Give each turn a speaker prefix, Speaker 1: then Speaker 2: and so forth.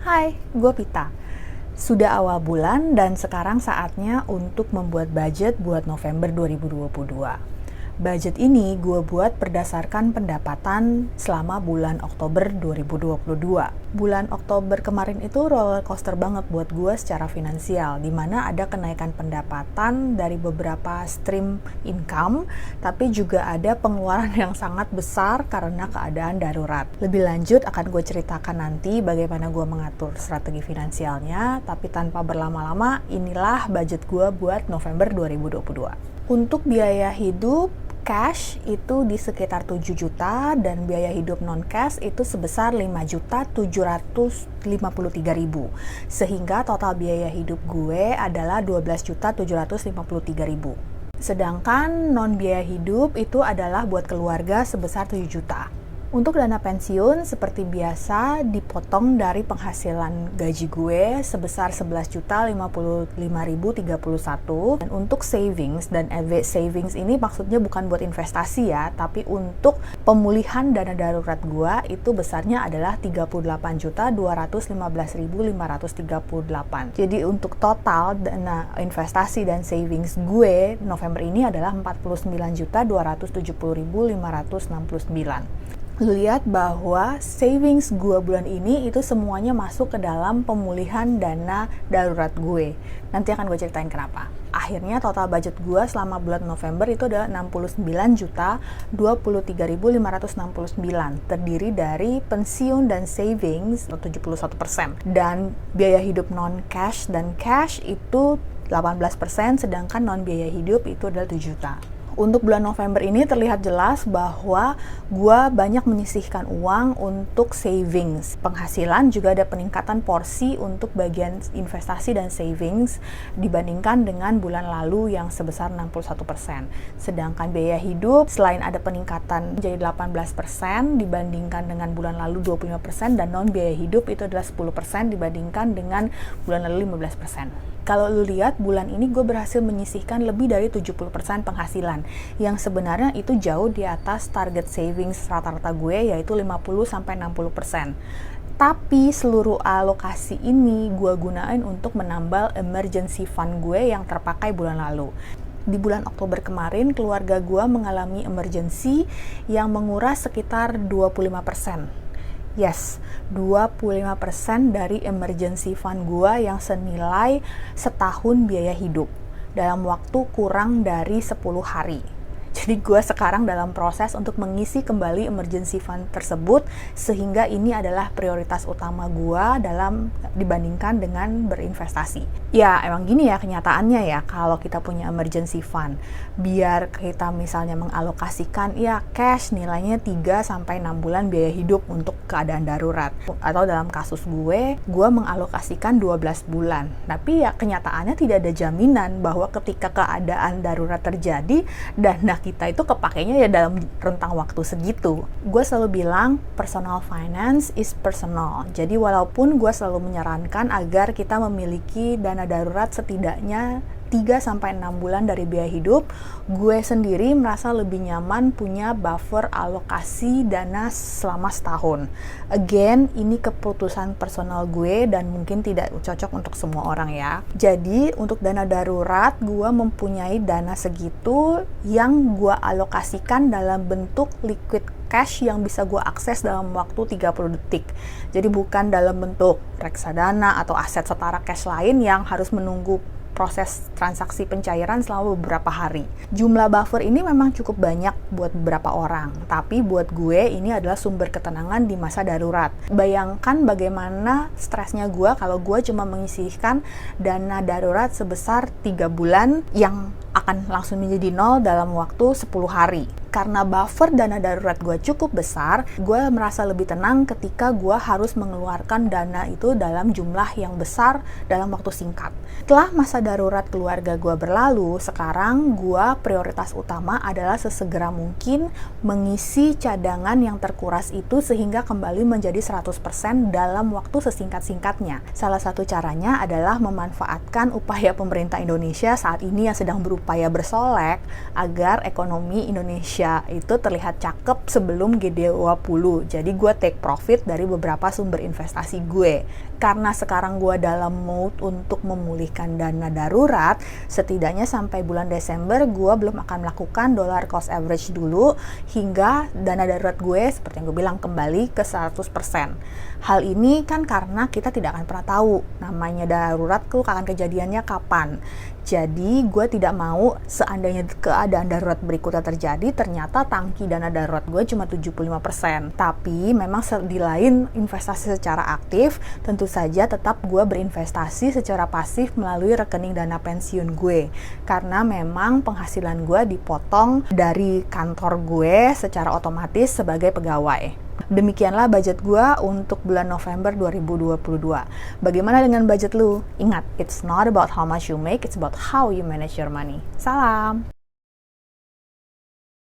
Speaker 1: Hai, gue Pita. Sudah awal bulan dan sekarang saatnya untuk membuat budget buat November 2022. Budget ini gue buat berdasarkan pendapatan selama bulan Oktober 2022. Bulan Oktober kemarin itu roller coaster banget buat gue secara finansial, di mana ada kenaikan pendapatan dari beberapa stream income, tapi juga ada pengeluaran yang sangat besar karena keadaan darurat. Lebih lanjut akan gue ceritakan nanti bagaimana gue mengatur strategi finansialnya, tapi tanpa berlama-lama, inilah budget gue buat November 2022. Untuk biaya hidup, cash itu di sekitar 7 juta dan biaya hidup non-cash itu sebesar 5.753.000. Sehingga total biaya hidup gue adalah 12.753.000. Sedangkan non biaya hidup itu adalah buat keluarga sebesar 7 juta. Untuk dana pensiun seperti biasa dipotong dari penghasilan gaji gue sebesar 11.055.031. Dan untuk savings dan savings ini maksudnya bukan buat investasi ya, tapi untuk pemulihan dana darurat gue itu besarnya adalah 38.215.538. Jadi untuk total dana investasi dan savings gue November ini adalah 49.270.569. Lu lihat bahwa savings gue bulan ini itu semuanya masuk ke dalam pemulihan dana darurat gue. Nanti akan gue ceritain kenapa. Akhirnya total budget gue selama bulan November itu adalah 69.023.569, terdiri dari pensiun dan savings 71%, dan biaya hidup non cash dan cash itu 18%, sedangkan non biaya hidup itu adalah 7 juta. Untuk bulan November ini terlihat jelas bahwa gue banyak menyisihkan uang untuk savings. Penghasilan juga ada peningkatan porsi untuk bagian investasi dan savings dibandingkan dengan bulan lalu yang sebesar 61%. Sedangkan biaya hidup selain ada peningkatan menjadi 18% dibandingkan dengan bulan lalu 25%, dan non biaya hidup itu adalah 10% dibandingkan dengan bulan lalu 15%. Kalau lu lihat bulan ini gue berhasil menyisihkan lebih dari 70% penghasilan, yang sebenarnya itu jauh di atas target savings rata-rata gue yaitu 50-60%. Tapi seluruh alokasi ini gue gunain untuk menambal emergency fund gue yang terpakai bulan lalu. Di bulan Oktober kemarin, keluarga gue mengalami emergency yang menguras sekitar 25%. Yes, 25% dari emergency fund gua yang senilai setahun biaya hidup dalam waktu kurang dari 10 hari. Jadi gue sekarang dalam proses untuk mengisi kembali emergency fund tersebut, sehingga ini adalah prioritas utama gue dalam dibandingkan dengan berinvestasi. Ya emang gini ya kenyataannya ya, kalau kita punya emergency fund, biar kita misalnya mengalokasikan ya cash nilainya 3-6 bulan biaya hidup untuk keadaan darurat. Atau dalam kasus gue mengalokasikan 12 bulan. Tapi ya kenyataannya tidak ada jaminan bahwa ketika keadaan darurat terjadi, dana kita itu kepakainya ya dalam rentang waktu segitu. Gue selalu bilang personal finance is personal. Jadi walaupun gue selalu menyarankan agar kita memiliki dana darurat setidaknya 3-6 bulan dari biaya hidup, gue sendiri merasa lebih nyaman punya buffer alokasi dana selama setahun. Again, ini keputusan personal gue dan mungkin tidak cocok untuk semua orang ya. Jadi, untuk dana darurat, gue mempunyai dana segitu yang gue alokasikan dalam bentuk liquid cash yang bisa gue akses dalam waktu 30 detik. Jadi bukan dalam bentuk reksadana atau aset setara cash lain yang harus menunggu proses transaksi pencairan selama beberapa hari. Jumlah buffer ini memang cukup banyak buat beberapa orang, tapi buat gue ini adalah sumber ketenangan di masa darurat. Bayangkan bagaimana stresnya gue kalau gue cuma menyisihkan dana darurat sebesar 3 bulan yang akan langsung menjadi nol dalam waktu 10 hari. Karena buffer dana darurat gue cukup besar, gue merasa lebih tenang ketika gue harus mengeluarkan dana itu dalam jumlah yang besar dalam waktu singkat. Setelah masa darurat keluarga gue berlalu, sekarang gue prioritas utama adalah sesegera mungkin mengisi cadangan yang terkuras itu sehingga kembali menjadi 100% dalam waktu sesingkat-singkatnya. Salah satu caranya adalah memanfaatkan upaya pemerintah Indonesia saat ini yang sedang berupaya bersolek agar ekonomi Indonesia Indonesia itu terlihat cakep sebelum G20. Jadi gue take profit dari beberapa sumber investasi gue. Karena sekarang gue dalam mode untuk memulihkan dana darurat, setidaknya sampai bulan Desember gue belum akan melakukan dollar cost average dulu hingga dana darurat gue seperti yang gue bilang kembali ke 100%. Hal ini kan karena kita tidak akan pernah tahu namanya darurat tuh akan kejadiannya kapan. Jadi gue tidak mau seandainya keadaan darurat berikutnya terjadi, ternyata tangki dana darurat gue cuma 75%. Tapi memang di lain investasi secara aktif, tentu saja tetap gue berinvestasi secara pasif melalui rekening dana pensiun gue. Karena memang penghasilan gue dipotong dari kantor gue secara otomatis sebagai pegawai. Demikianlah budget gue untuk bulan November 2022. Bagaimana dengan budget lu? Ingat, it's not about how much you make, it's about how you manage your money. Salam!